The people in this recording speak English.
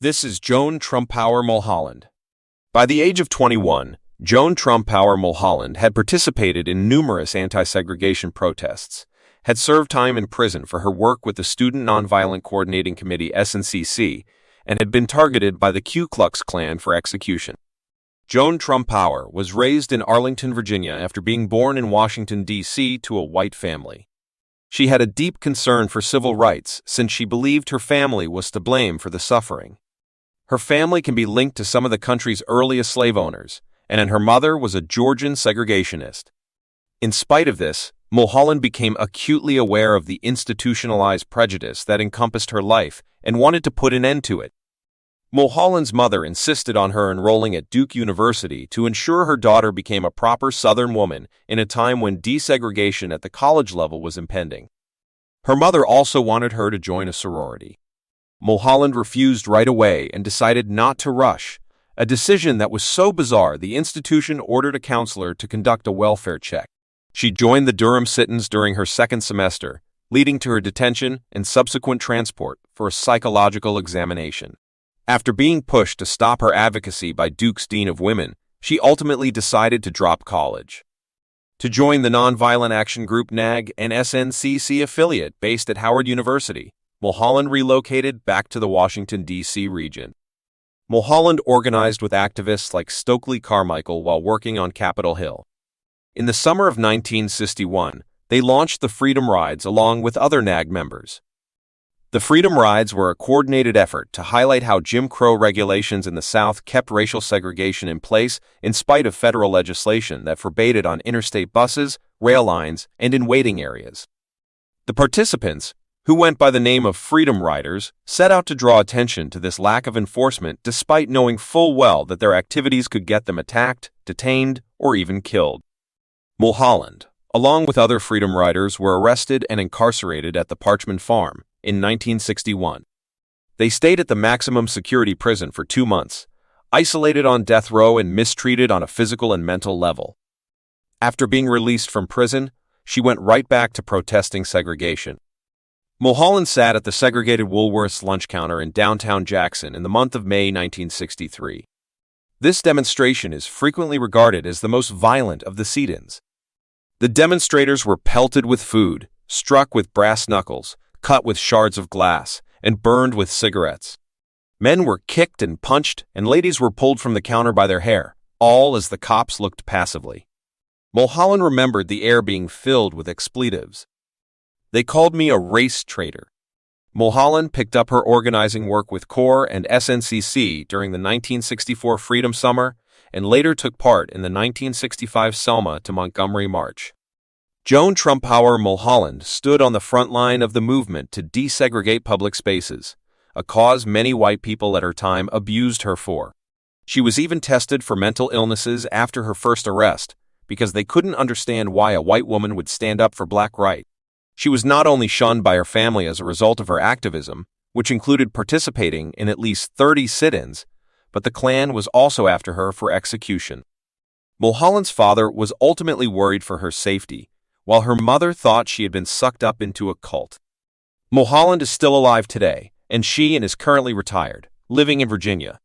This is Joan Trumpouer Mulholland. By the age of 21, Joan Trumpouer Mulholland had participated in numerous anti-segregation protests, had served time in prison for her work with the Student Nonviolent Coordinating Committee (SNCC), and had been targeted by the Ku Klux Klan for execution. Joan Trumpouer was raised in Arlington, Virginia after being born in Washington, D.C. to a white family. She had a deep concern for civil rights since she believed her family was to blame for the suffering. Her family can be linked to some of the country's earliest slave owners, and her mother was a Georgian segregationist. In spite of this, Mulholland became acutely aware of the institutionalized prejudice that encompassed her life and wanted to put an end to it. Mulholland's mother insisted on her enrolling at Duke University to ensure her daughter became a proper Southern woman in a time when desegregation at the college level was impending. Her mother also wanted her to join a sorority. Mulholland refused right away and decided not to rush, a decision that was so bizarre the institution ordered a counselor to conduct a welfare check. She joined the Durham sit-ins during her second semester, leading to her detention and subsequent transport for a psychological examination. After being pushed to stop her advocacy by Duke's Dean of Women, she ultimately decided to drop college. To join the Nonviolent Action Group NAG, an SNCC affiliate based at Howard University, Mulholland relocated back to the Washington, D.C. region. Mulholland organized with activists like Stokely Carmichael while working on Capitol Hill. In the summer of 1961, they launched the Freedom Rides along with other NAG members. The Freedom Rides were a coordinated effort to highlight how Jim Crow regulations in the South kept racial segregation in place in spite of federal legislation that forbade it on interstate buses, rail lines, and in waiting areas. The participants, who went by the name of Freedom Riders, set out to draw attention to this lack of enforcement despite knowing full well that their activities could get them attacked, detained, or even killed. Mulholland, along with other Freedom Riders, were arrested and incarcerated at the Parchman Farm in 1961. They stayed at the maximum security prison for 2 months, isolated on death row and mistreated on a physical and mental level. After being released from prison, she went right back to protesting segregation. Mulholland sat at the segregated Woolworth's lunch counter in downtown Jackson in the month of May 1963. This demonstration is frequently regarded as the most violent of the sit-ins. The demonstrators were pelted with food, struck with brass knuckles, cut with shards of glass, and burned with cigarettes. Men were kicked and punched, and ladies were pulled from the counter by their hair, all as the cops looked passively. Mulholland remembered the air being filled with expletives. "They called me a race traitor." Mulholland picked up her organizing work with CORE and SNCC during the 1964 Freedom Summer and later took part in the 1965 Selma to Montgomery March. Joan Trumpouer Mulholland stood on the front line of the movement to desegregate public spaces, a cause many white people at her time abused her for. She was even tested for mental illnesses after her first arrest because they couldn't understand why a white woman would stand up for black rights. She was not only shunned by her family as a result of her activism, which included participating in at least 30 sit-ins, but the Klan was also after her for execution. Mulholland's father was ultimately worried for her safety, while her mother thought she had been sucked up into a cult. Mulholland is still alive today, and she is currently retired, living in Virginia.